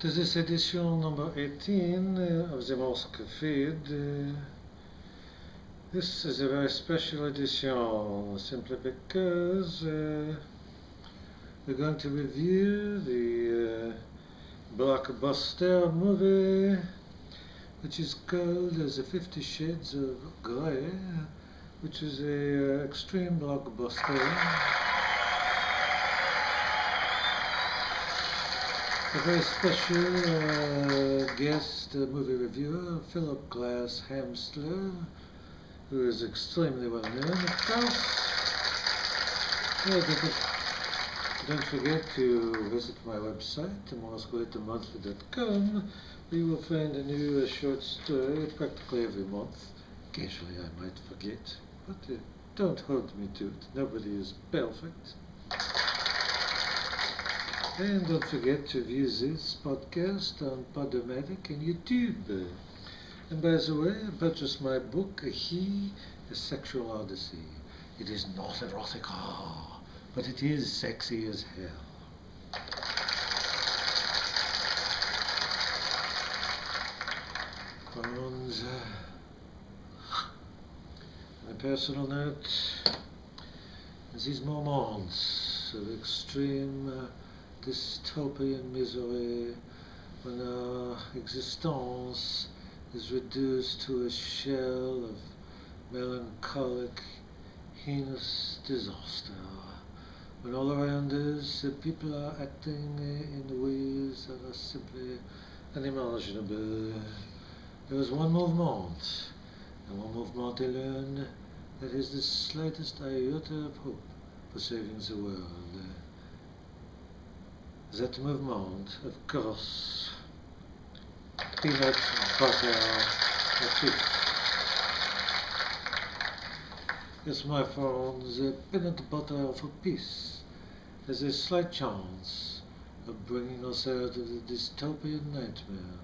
To this edition number 18 of the Morsk Feed. This is a very special edition simply because we're going to review the blockbuster movie which is called The 50 Shades of Grey, which is a extreme blockbuster. A very special guest movie reviewer, Phillip Glasshamstler, who is extremely well known, of course. Don't forget to visit my website, morskfeed.com, where you will find a new short story practically every month. Occasionally I might forget, but don't hold me to it. Nobody is perfect. And don't forget to view this podcast on Podomatic and YouTube. And by the way, I purchased my book, A Sexual Odyssey. It is not erotica, but it is sexy as hell. On a personal note, these moments of extreme dystopian misery, when our existence is reduced to a shell of melancholic, heinous disaster, when all around us people are acting in ways that are simply unimaginable. There is one movement, and one movement alone, that has the slightest iota of hope for saving the world. That movement, of course, peanut butter for peace. Yes, my friends, peanut butter for peace has a slight chance of bringing us out of the dystopian nightmare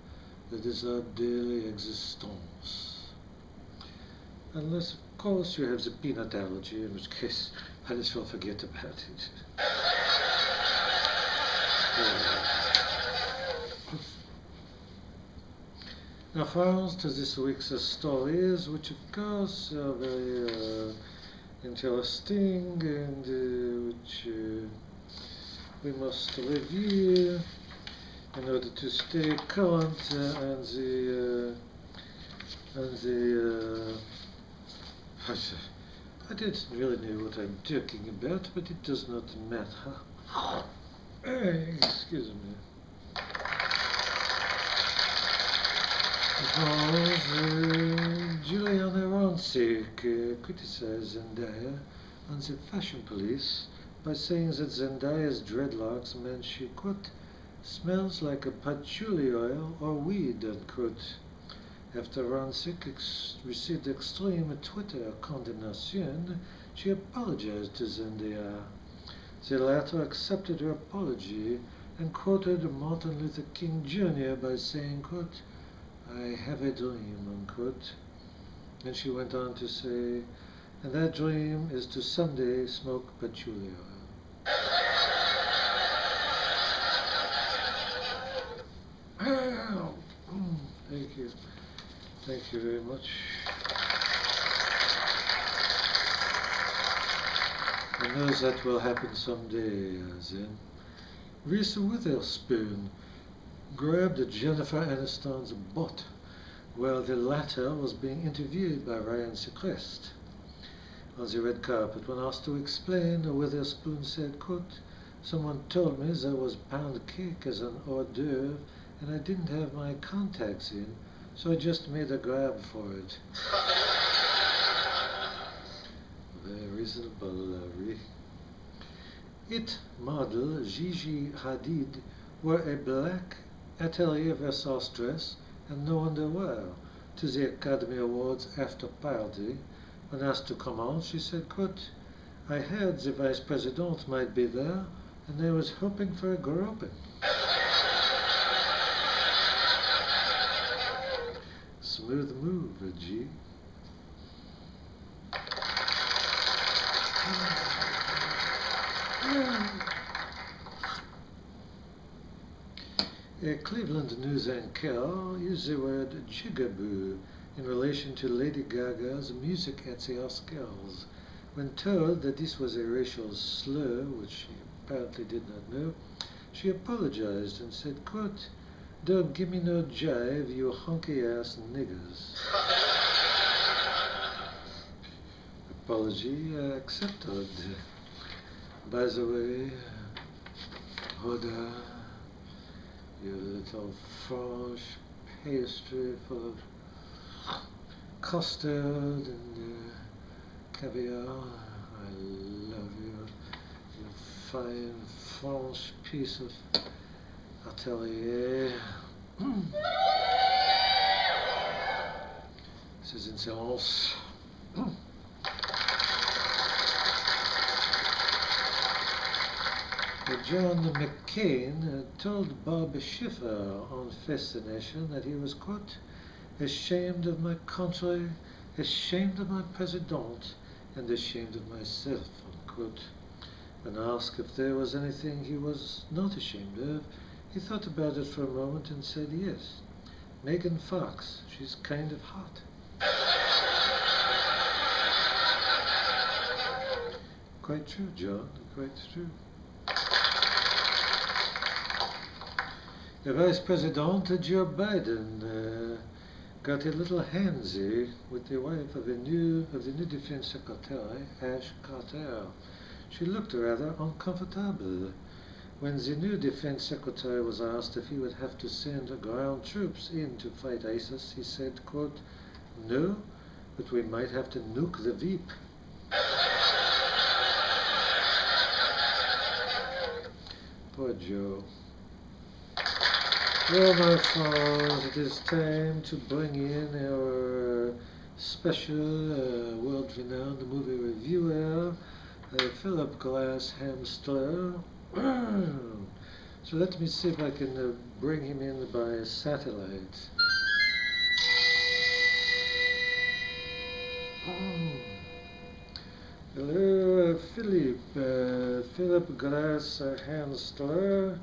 that is our daily existence. Unless, of course, you have the peanut allergy, in which case, might as well forget about it. Now, friends, to this week's stories, which of course are very interesting and which we must review in order to stay current on the I didn't really know what I'm talking about, but it does not matter. Excuse me. Juliana Rancic criticized Zendaya and the fashion police by saying that Zendaya's dreadlocks meant she, quote, smells like a patchouli oil or weed, unquote. After Rancic received extreme Twitter condemnation, she apologized to Zendaya. The latter accepted her apology and quoted Martin Luther King Jr. by saying, quote, I have a dream, unquote. And she went on to say, and that dream is to someday smoke patchouli oil. Thank you. Thank you very much. I know that will happen someday, then. Reese Witherspoon grabbed Jennifer Aniston's butt while the latter was being interviewed by Ryan Seacrest. On the red carpet, when asked to explain, Witherspoon said, quote, someone told me there was pound cake as an hors d'oeuvre and I didn't have my contacts in, so I just made a grab for it. Very reasonable, Larry. It model Gigi Hadid wore a black Atelier Versace dress and no underwear to the Academy Awards after party. When asked to come on, she said, quote, I heard the Vice President might be there and I was hoping for a groping. Smooth move, G. A Cleveland news anchor used the word jigaboo in relation to Lady Gaga's music at the Oscars. When told that this was a racial slur, which she apparently did not know, she apologized and said, quote, "Don't give me no jive, you honky-ass niggers." Apology accepted. By the way, Hoda, your little French pastry full of custard and caviar, I love you, you fine French piece of atelier. Ces insolence. John McCain told Bob Schiffer on Fascination that he was, quote, "ashamed of my country, ashamed of my president, and ashamed of myself," unquote. When asked if there was anything he was not ashamed of, he thought about it for a moment and said yes. Megan Fox, she's kind of hot. Quite true, John, quite true. The Vice President, Joe Biden, got a little handsy with the wife of the new Defense Secretary, Ash Carter. She looked rather uncomfortable. When the new Defense Secretary was asked if he would have to send ground troops in to fight ISIS, he said, quote, "No, but we might have to nuke the Veep." Poor Joe. Well, my friends, it is time to bring in our special world-renowned movie reviewer, Phillip Glasshamstler. So let me see if I can bring him in by satellite. Hello, Phillip Glasshamstler.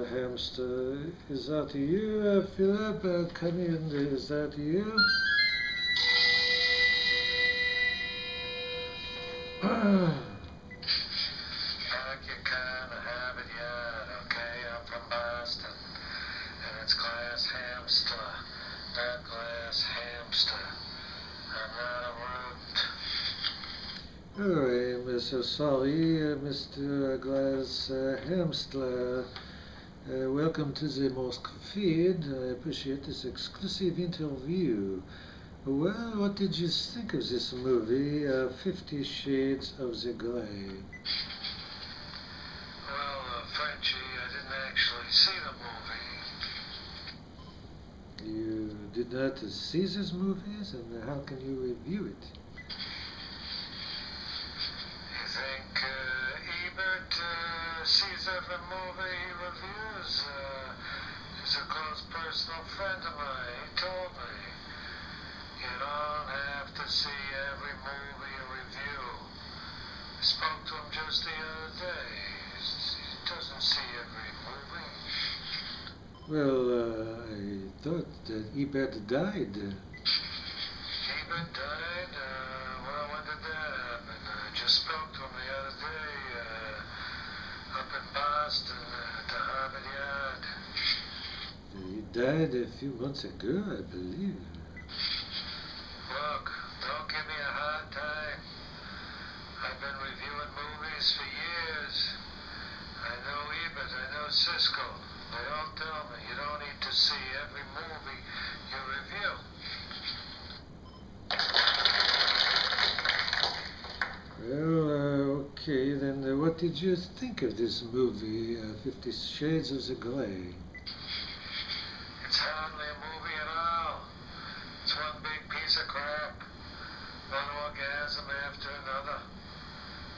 Hamster, is that you, Philip? Come in, is that you? Like you kind of have it yet, okay? I'm from Boston, and it's Glass Hamster, not Glass Hamster. I'm not a rodent. Oh, I'm so sorry, Mr. Glasshamstler. Welcome to the Morsk Feed. I appreciate this exclusive interview. Well, what did you think of this movie, 50 Shades of Grey? Well, Frenchie, I didn't actually see the movie. You did not see these movies, and how can you review it? You think Ebert sees every movie he reviews? He's a close personal friend of mine. He told me. You don't have to see every movie you review. I spoke to him just the other day. He doesn't see every movie. Well, I thought that Ebert died. Ebert died? Well, when did that happen? I just spoke to him the other day, up in Boston, at the Harvard Yard. He died a few months ago, I believe. Look, don't give me a hard time. I've been reviewing movies for years. I know Ebert, I know Siskel. They all tell me you don't need to see every movie you review. Well, okay, then what did you think of this movie, 50 Shades of Grey? It's hardly a movie at all. It's one big piece of crap. One orgasm after another.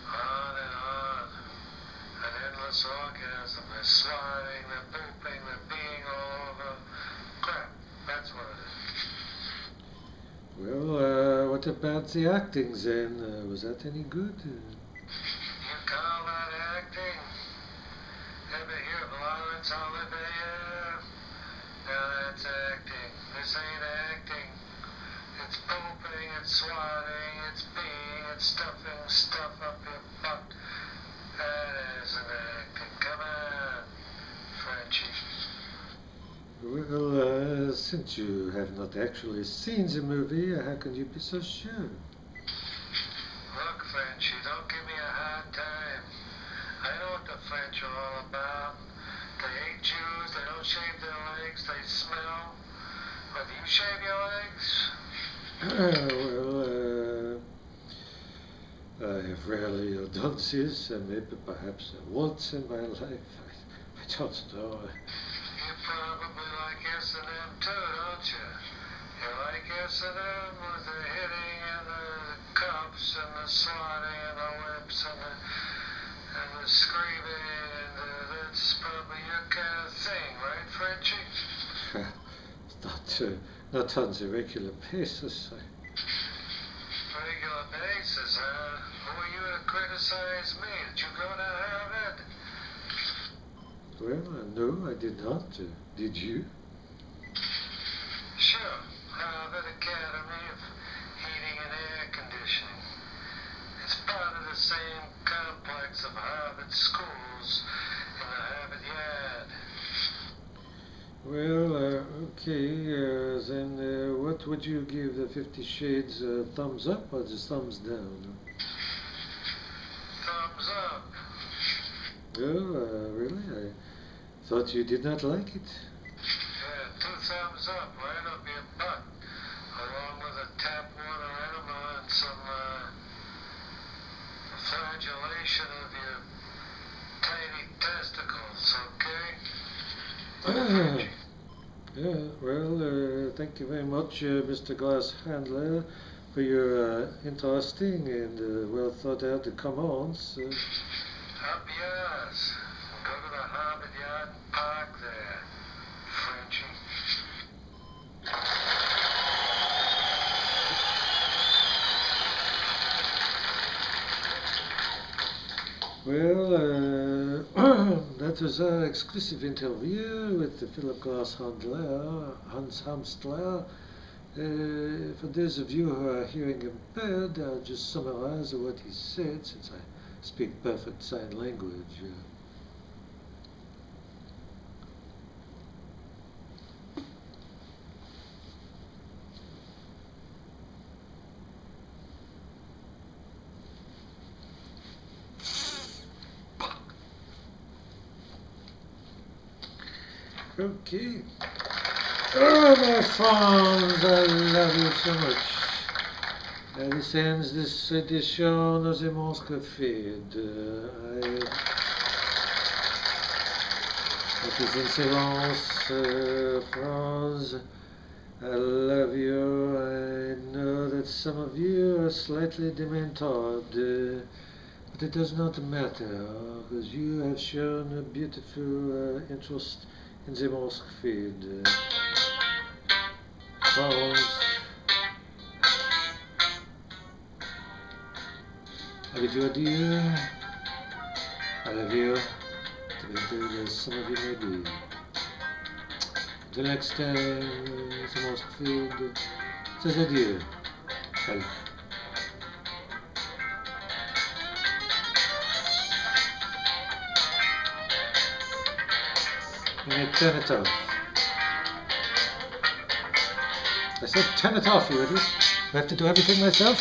On and on. An endless orgasm. They're swatting, they're pooping, they're peeing all over. Crap. That's what it is. Well, what about the acting then? Was that any good? You call that acting? Ever hear of Lawrence Well, since you have not actually seen the movie, how can you be so sure? Look, Frenchy, don't give me a hard time. I know what the French are all about. They hate Jews, they don't shave their legs, they smell. But do you shave your legs? I have rarely done this, and maybe perhaps once in my life. I don't know. You probably like S&M too, don't you? You like S&M with the hitting and the cuffs and the slotting and the whips and the screaming, and that's probably your kind of thing, right, Frenchie? Not on the regular basis. Regular basis, huh? Who are you to criticize me? Did you go to Harvard? Well, no, I did not. Did you? Sure, Harvard Academy of Heating and Air Conditioning. It's part of the same complex of Harvard schools in the Harvard Yard. Well, okay, then what would you give the 50 Shades thumbs up or just thumbs down? Thumbs up. Oh, really? I thought you did not like it. Yeah, 2 thumbs up, right up your butt, along with a tap water enema and some flagellation of your tiny testicles, okay? Yeah, well, thank you very much, Mr. Glasshamstler, for your interesting and well thought out comments. Up yours. Go to the Harvard Yard and park there, Frenchie. Well, that was our exclusive interview with Phillip Glasshamstler. For those of you who are hearing impaired, I'll just summarize what he said since I speak perfect sign language. Okay. Oh, my friends, I love you so much. This ends this edition of the Morsk Feed. It is in silence, friends. I love you. I know that some of you are slightly demented, but it does not matter, because you have shown a beautiful interest in the Morsk Feed. Friends, I bid you adieu. I love you, demented as some of you may be. Until next time, the Morsk Feed says adieu. Salut. You may turn it off. I said turn it off, you idiot. I have to do everything myself.